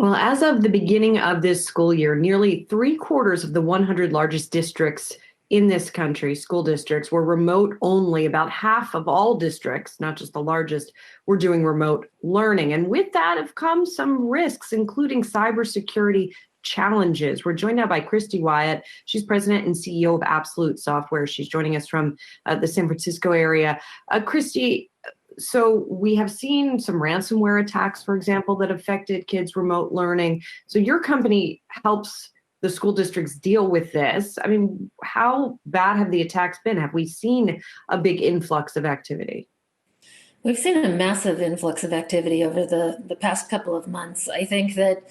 Well, as of the beginning of this school year, nearly three-quarters of the 100 largest districts in this country, school districts, were remote only. About half of all districts, not just the largest, were doing remote learning. And with that have come some risks, including cybersecurity challenges. We're joined now by Christy Wyatt. She's president and CEO of Absolute Software. She's joining us from the San Francisco area. Christy, so we have seen some ransomware attacks, for example, that affected kids' remote learning. So your company helps the school districts deal with this. I mean, how bad have the attacks been? Have we seen a big influx of activity? We've seen a massive influx of activity over the past couple of months. I think that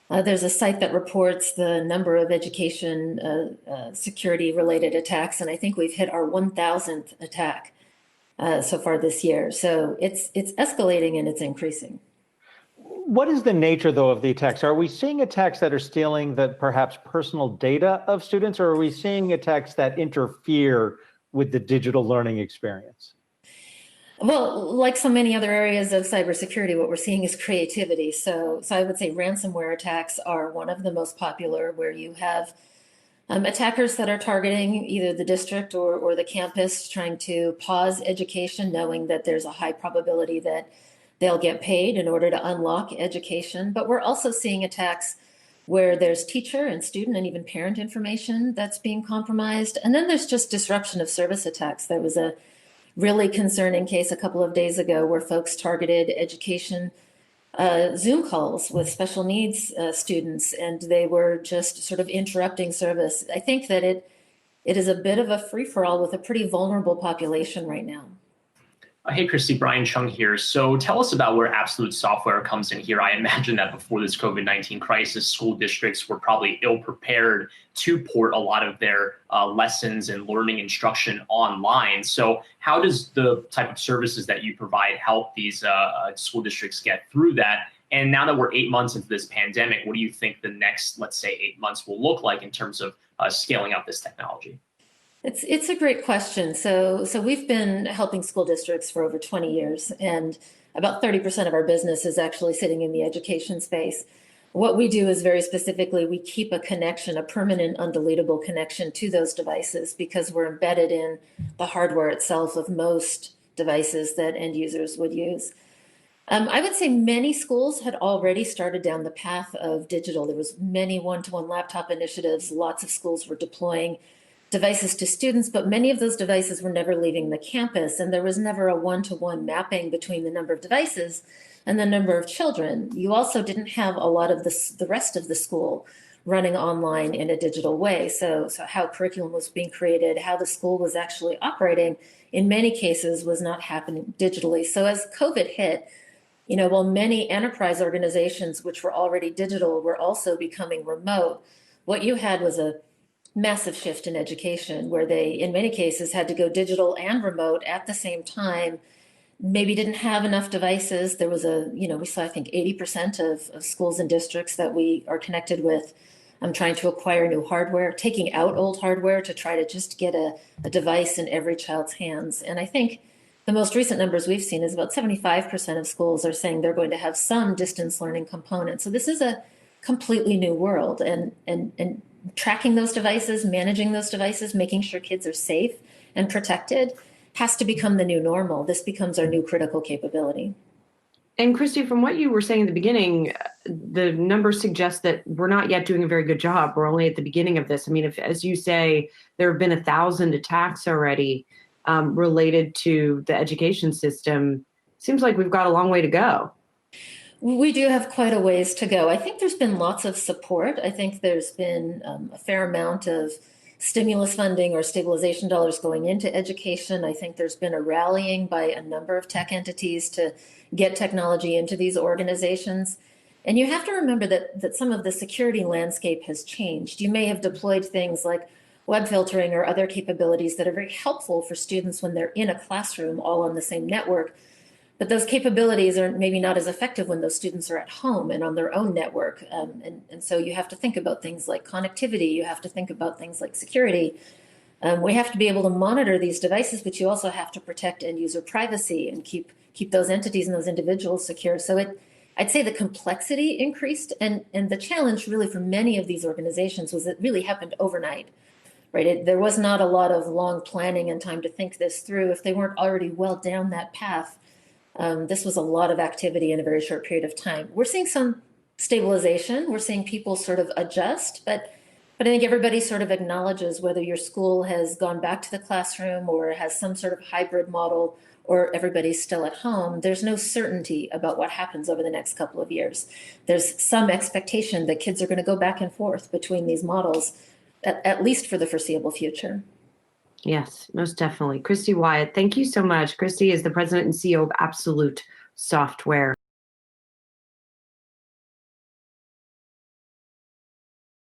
there's a site that reports the number of education security related attacks, and I think we've hit our 1,000th attack so far this year. So it's escalating and it's increasing. What is the nature, though, of the attacks? Are we seeing attacks that are stealing the perhaps personal data of students, or are we seeing attacks that interfere with the digital learning experience? Well, like so many other areas of cybersecurity, what we're seeing is creativity. So I would say ransomware attacks are one of the most popular, where you have attackers that are targeting either the district or the campus, trying to pause education, knowing that there's a high probability that they'll get paid in order to unlock education. But we're also seeing attacks where there's teacher and student and even parent information that's being compromised. And then there's just disruption of service attacks. There was a really concerning case a couple of days ago where folks targeted education Zoom calls with special needs students, and they were just sort of interrupting service. I think that it is a bit of a free-for-all with a pretty vulnerable population right now. Hey, Christy, Brian Chung here. So tell us about where Absolute Software comes in here. I imagine that before this COVID-19 crisis, school districts were probably ill-prepared to port a lot of their lessons and learning instruction online. So how does the type of services that you provide help these school districts get through that? And now that we're 8 months into this pandemic, what do you think the next, let's say, 8 months will look like in terms of scaling up this technology? It's a great question. So we've been helping school districts for over 20 years, and about 30% of our business is actually sitting in the education space. What we do is very specifically, we keep a connection, a permanent, undeletable connection to those devices, because we're embedded in the hardware itself of most devices that end users would use. I would say many schools had already started down the path of digital. There was many one-to-one laptop initiatives. Lots of schools were deploying devices to students, but many of those devices were never leaving the campus, and there was never a one-to-one mapping between the number of devices and the number of children. You also didn't have a lot of the rest of the school running online in a digital way. So how curriculum was being created, how the school was actually operating, in many cases was not happening digitally. So as COVID hit, while many enterprise organizations, which were already digital, were also becoming remote, what you had was a massive shift in education, where they, in many cases, had to go digital and remote at the same time, maybe didn't have enough devices. There was we saw, I think, 80% of schools and districts that we are connected with trying to acquire new hardware, taking out old hardware to try to just get a device in every child's hands. And I think the most recent numbers we've seen is about 75% of schools are saying they're going to have some distance learning component. So this is a completely new world, and tracking those devices, managing those devices, making sure kids are safe and protected has to become the new normal. This becomes our new critical capability. And Christy, from what you were saying at the beginning, the numbers suggest that we're not yet doing a very good job. We're only at the beginning of this. I mean, if, as you say, there have been 1,000 attacks already related to the education system, seems like we've got a long way to go. We do have quite a ways to go. I think there's been lots of support. I think there's been a fair amount of stimulus funding or stabilization dollars going into education. I think there's been a rallying by a number of tech entities to get technology into these organizations. And you have to remember that some of the security landscape has changed. You may have deployed things like web filtering or other capabilities that are very helpful for students when they're in a classroom all on the same network. But those capabilities are maybe not as effective when those students are at home and on their own network. And so you have to think about things like connectivity. You have to think about things like security. We have to be able to monitor these devices, but you also have to protect end user privacy and keep those entities and those individuals secure. So I'd say the complexity increased, and the challenge really for many of these organizations was it really happened overnight, right? There was not a lot of long planning and time to think this through. If they weren't already well down that path, this was a lot of activity in a very short period of time. We're seeing some stabilization. We're seeing people sort of adjust, but I think everybody sort of acknowledges whether your school has gone back to the classroom or has some sort of hybrid model or everybody's still at home. There's no certainty about what happens over the next couple of years. There's some expectation that kids are going to go back and forth between these models, at least for the foreseeable future. Yes, most definitely. Christy Wyatt, thank you so much. Christy is the president and CEO of Absolute Software.